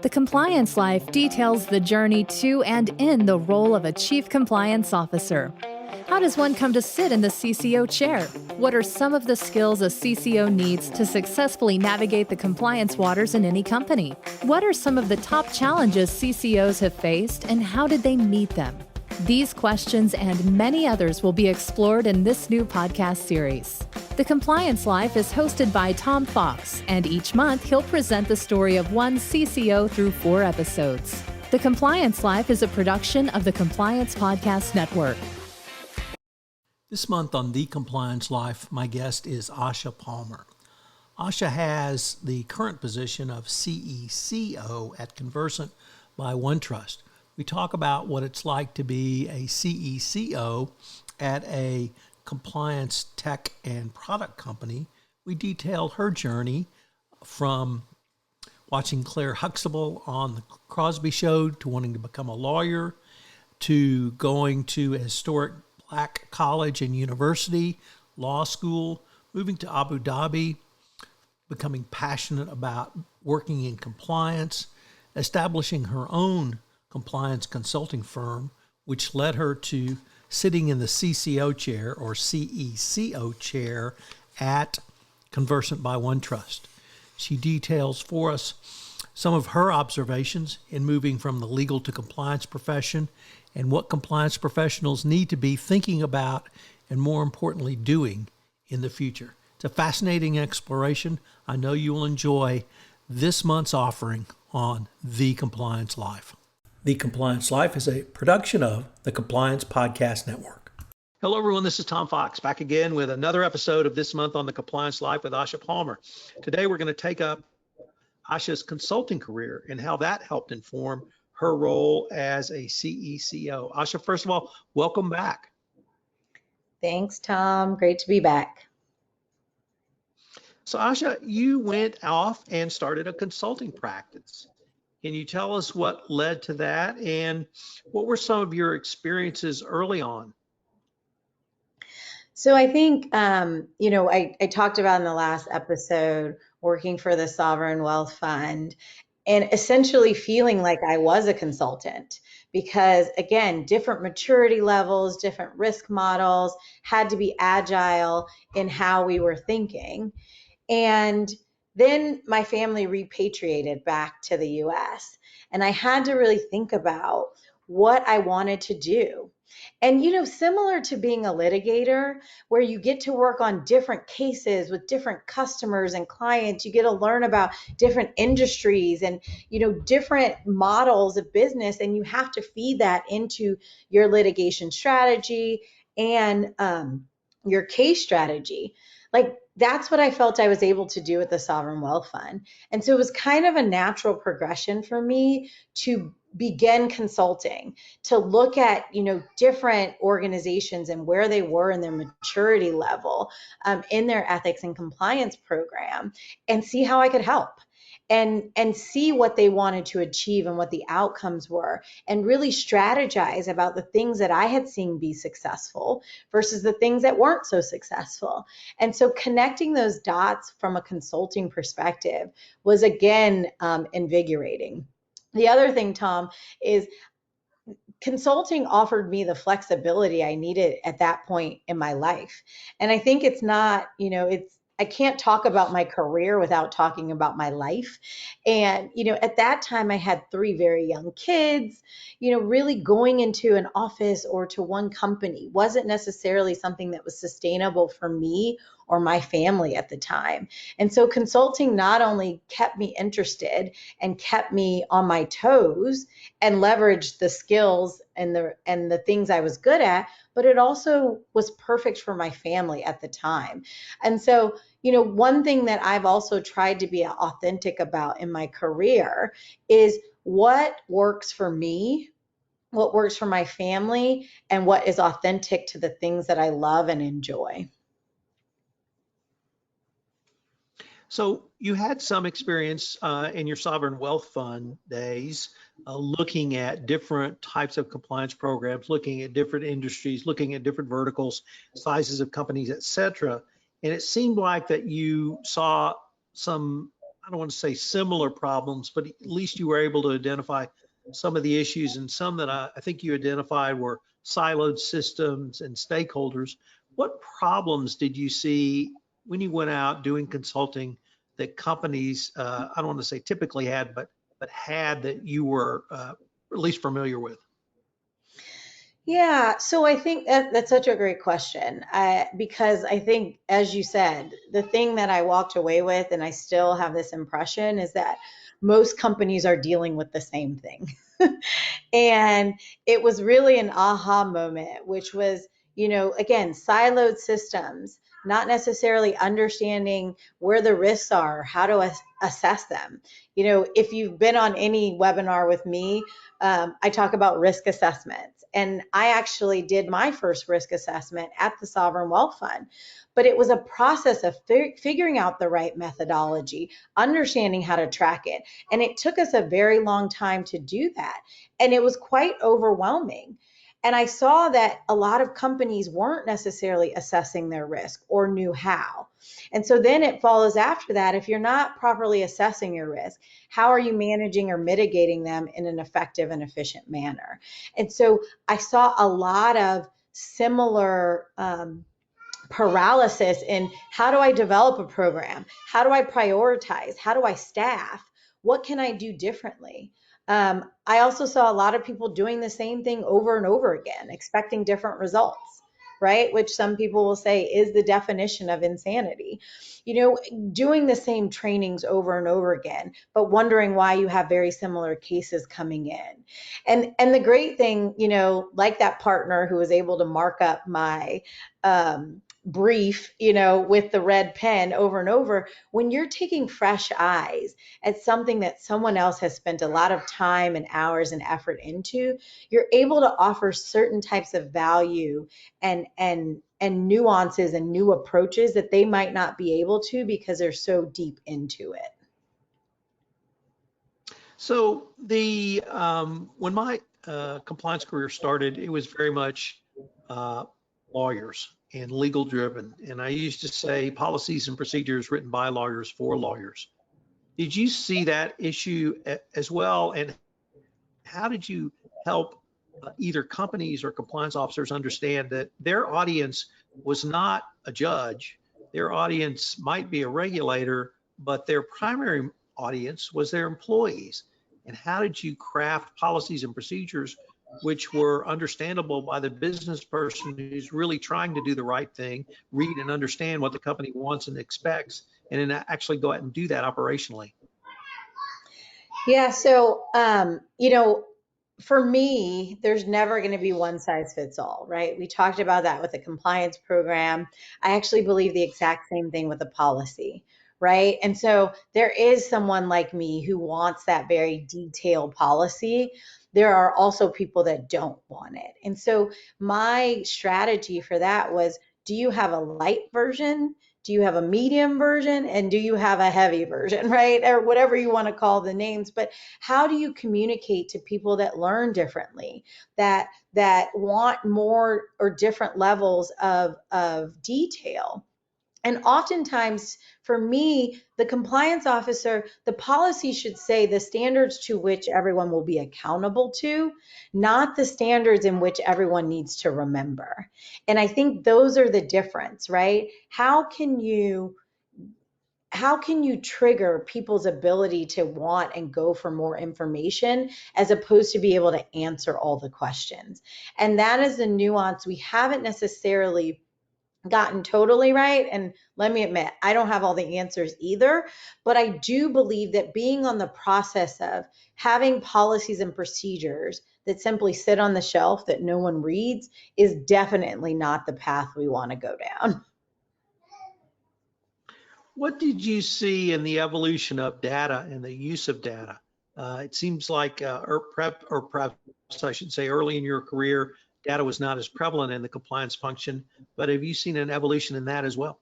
The Compliance Life details the journey to and in the role of a Chief Compliance Officer. How does one come to sit in the CCO chair? What are some of the skills a CCO needs to successfully navigate the compliance waters in any company? What are some of the top challenges CCOs have faced, and how did they meet them? These questions and many others will be explored in this new podcast series. The Compliance Life is hosted by Tom Fox, and each month he'll present the story of one CCO through 4 episodes. The Compliance Life is a production of the Compliance Podcast Network. This month on The Compliance Life, my guest is Asha Palmer. Asha has the current position of CECO at Convercent by OneTrust. We talk about what it's like to be a CECO at a compliance tech and product company. We detail her journey from watching Claire Huxtable on the Crosby Show to wanting to become a lawyer to going to a historic Black college and university, law school, moving to Abu Dhabi, becoming passionate about working in compliance, establishing her own compliance consulting firm, which led her to sitting in the CCO chair or CECO chair at Convercent by OneTrust. She details for us some of her observations in moving from the legal to compliance profession and what compliance professionals need to be thinking about and, more importantly, doing in the future. It's a fascinating exploration. I know you will enjoy this month's offering on The Compliance Life. The Compliance Life is a production of the Compliance Podcast Network. Hello, everyone. This is Tom Fox, back again with another episode of This Month on the Compliance Life with Asha Palmer. Today, we're going to take up Asha's consulting career and how that helped inform her role as a CECO. Asha, first of all, welcome back. Thanks, Tom. Great to be back. So Asha, you went off and started a consulting practice. Can you tell us what led to that and what were some of your experiences early on? So I think, I talked about in the last episode working for the Sovereign Wealth Fund and essentially feeling like I was a consultant because, again, different maturity levels, different risk models, had to be agile in how we were thinking. And then my family repatriated back to the US, and I had to really think about what I wanted to do. And, similar to being a litigator, where you get to work on different cases with different customers and clients, you get to learn about different industries and, different models of business, and you have to feed that into your litigation strategy and your case strategy. Like, that's what I felt I was able to do at the Sovereign Wealth Fund. And so it was kind of a natural progression for me to begin consulting, to look at, different organizations and where they were in their maturity level in their ethics and compliance program and see how I could help. And see what they wanted to achieve and what the outcomes were, and really strategize about the things that I had seen be successful versus the things that weren't so successful. And so connecting those dots from a consulting perspective was, again, invigorating. The other thing, Tom, is consulting offered me the flexibility I needed at that point in my life. And I think it's not, I can't talk about my career without talking about my life. And, at that time I had 3 very young kids, really going into an office or to one company wasn't necessarily something that was sustainable for me or my family at the time. And so consulting not only kept me interested and kept me on my toes and leveraged the skills and the things I was good at, but it also was perfect for my family at the time. And so, one thing that I've also tried to be authentic about in my career is what works for me, what works for my family, and what is authentic to the things that I love and enjoy. So you had some experience in your Sovereign Wealth Fund days, looking at different types of compliance programs, looking at different industries, looking at different verticals, sizes of companies, et cetera. And it seemed like that you saw some I don't want to say similar problems, but at least you were able to identify some of the issues, and some that I think you identified were siloed systems and stakeholders. What problems did you see when you went out doing consulting that companies, I don't want to say typically had, but had, that you were at least familiar with? Yeah, so I think that's such a great question, because I think, as you said, the thing that I walked away with, and I still have this impression, is that most companies are dealing with the same thing. And it was really an aha moment, which was, again, siloed systems, not necessarily understanding where the risks are, how to assess them. If you've been on any webinar with me, I talk about risk assessments. And I actually did my first risk assessment at the Sovereign Wealth Fund. But it was a process of figuring out the right methodology, understanding how to track it. And it took us a very long time to do that. And it was quite overwhelming. And I saw that a lot of companies weren't necessarily assessing their risk or knew how. And so then it follows after that. If you're not properly assessing your risk, how are you managing or mitigating them in an effective and efficient manner? And so I saw a lot of similar paralysis in, how do I develop a program? How do I prioritize? How do I staff? What can I do differently? I also saw a lot of people doing the same thing over and over again, expecting different results, right? Which some people will say is the definition of insanity. Doing the same trainings over and over again, but wondering why you have very similar cases coming in. And the great thing, like that partner who was able to mark up my brief, with the red pen over and over, when you're taking fresh eyes at something that someone else has spent a lot of time and hours and effort into, you're able to offer certain types of value and nuances and new approaches that they might not be able to because they're so deep into it. So the when my compliance career started, it was very much lawyers and legal driven, and I used to say policies and procedures written by lawyers for lawyers. Did you see that issue as well, and how did you help either companies or compliance officers understand that their audience was not a judge, their audience might be a regulator, but their primary audience was their employees? And how did you craft policies and procedures which were understandable by the business person who's really trying to do the right thing, read and understand what the company wants and expects, and then actually go out and do that operationally? Yeah, so for me, there's never going to be one size fits all, right? We talked about that with the compliance program. I actually believe the exact same thing with the policy, right? And so there is someone like me who wants that very detailed policy. There are also people that don't want it. And so my strategy for that was, do you have a light version? Do you have a medium version? And do you have a heavy version, right? Or whatever you want to call the names. But how do you communicate to people that learn differently, that want more or different levels of detail? And oftentimes, for me, the compliance officer, the policy should say the standards to which everyone will be accountable to, not the standards in which everyone needs to remember. And I think those are the difference, right? How can you trigger people's ability to want and go for more information as opposed to be able to answer all the questions? And that is the nuance we haven't necessarily gotten totally right. And let me admit, I don't have all the answers either, but I do believe that being on the process of having policies and procedures that simply sit on the shelf that no one reads is definitely not the path we want to go down. What did you see in the evolution of data and the use of data? It seems like, or perhaps I should say, early in your career, data was not as prevalent in the compliance function, but have you seen an evolution in that as well?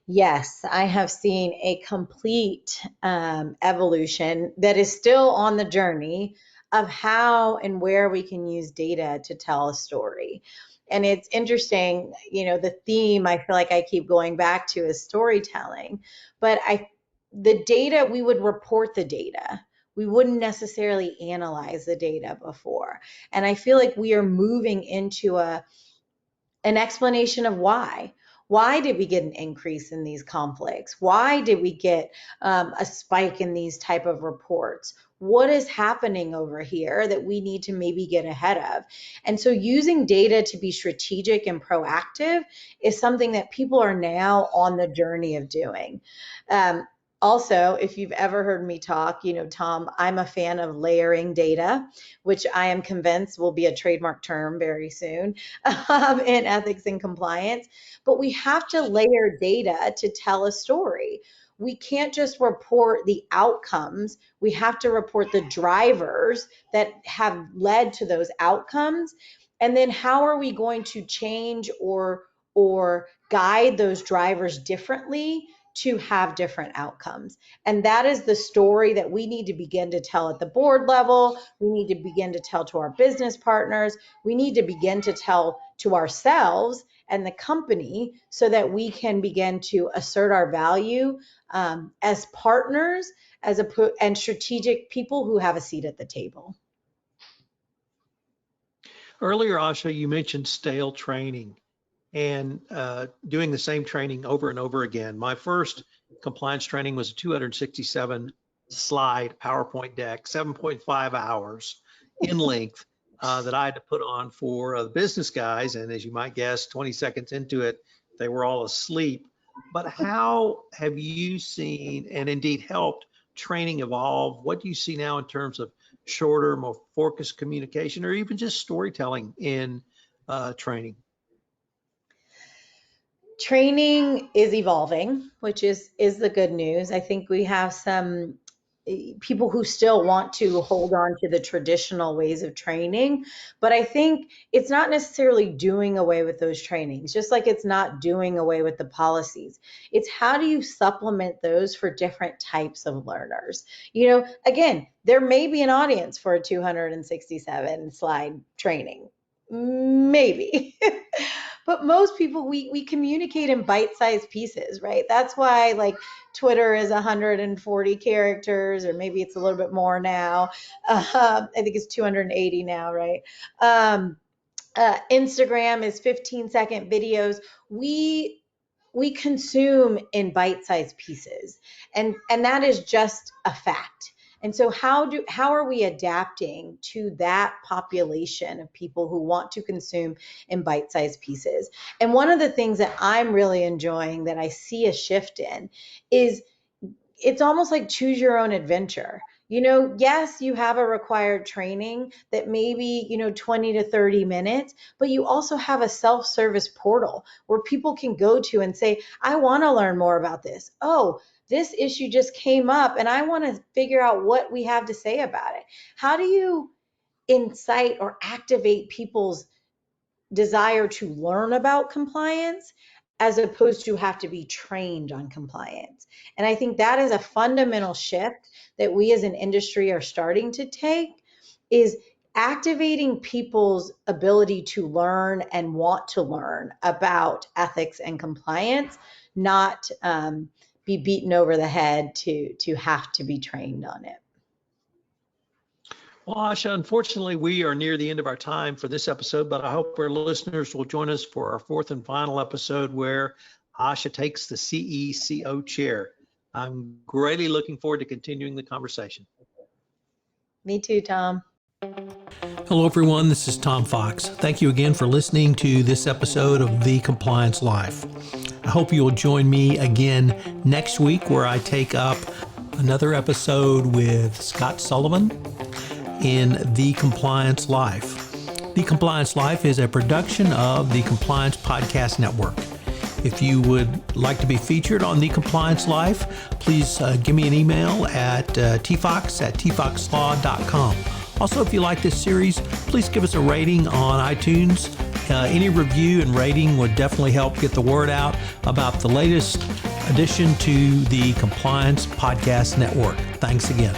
Yes, I have seen a complete evolution that is still on the journey of how and where we can use data to tell a story. And it's interesting, the theme I feel like I keep going back to is storytelling. But the data, we would report the data. We wouldn't necessarily analyze the data before. And I feel like we are moving into an explanation of why. Why did we get an increase in these conflicts? Why did we get a spike in these type of reports? What is happening over here that we need to maybe get ahead of? And so using data to be strategic and proactive is something that people are now on the journey of doing. Also, if you've ever heard me talk, Tom, I'm a fan of layering data, which I am convinced will be a trademark term very soon in ethics and compliance. But we have to layer data to tell a story. We can't just report the outcomes. We have to report the drivers that have led to those outcomes. And then how are we going to change or guide those drivers differently to have different outcomes? And that is the story that we need to begin to tell at the board level. We need to begin to tell to our business partners. We need to begin to tell to ourselves and the company so that we can begin to assert our value as partners and strategic people who have a seat at the table. Earlier, Asha, you mentioned stale training and doing the same training over and over again. My first compliance training was a 267 slide PowerPoint deck, 7.5 hours in length that I had to put on for the business guys. And as you might guess, 20 seconds into it, they were all asleep. But how have you seen and indeed helped training evolve? What do you see now in terms of shorter, more focused communication, or even just storytelling in training? Training is evolving, which is the good news. I think we have some people who still want to hold on to the traditional ways of training, but I think it's not necessarily doing away with those trainings, just like it's not doing away with the policies. It's how do you supplement those for different types of learners? Again, there may be an audience for a 267 slide training, maybe. But most people, we communicate in bite-sized pieces, right? That's why Twitter is 140 characters, or maybe it's a little bit more now. I think it's 280 now, right? Instagram is 15-second videos. We consume in bite-sized pieces, and that is just a fact. And so how are we adapting to that population of people who want to consume in bite-sized pieces? And one of the things that I'm really enjoying that I see a shift in is it's almost like choose your own adventure. Yes, you have a required training that maybe, 20 to 30 minutes, but you also have a self-service portal where people can go to and say, I want to learn more about this. Oh, this issue just came up and I want to figure out what we have to say about it. How do you incite or activate people's desire to learn about compliance as opposed to have to be trained on compliance? And I think that is a fundamental shift that we as an industry are starting to take, is activating people's ability to learn and want to learn about ethics and compliance, not be beaten over the head to have to be trained on it. Well, Asha, unfortunately, we are near the end of our time for this episode, but I hope our listeners will join us for our fourth and final episode where Asha takes the CECO chair. I'm greatly looking forward to continuing the conversation. Me too, Tom. Hello, everyone. This is Tom Fox. Thank you again for listening to this episode of The Compliance Life. I hope you will join me again next week where I take up another episode with Scott Sullivan in The Compliance Life. The Compliance Life is a production of the Compliance Podcast Network. If you would like to be featured on The Compliance Life, please give me an email at tfox@tfoxlaw.com. Also, if you like this series, please give us a rating on iTunes. Any review and rating would definitely help get the word out about the latest addition to the Compliance Podcast Network. Thanks again.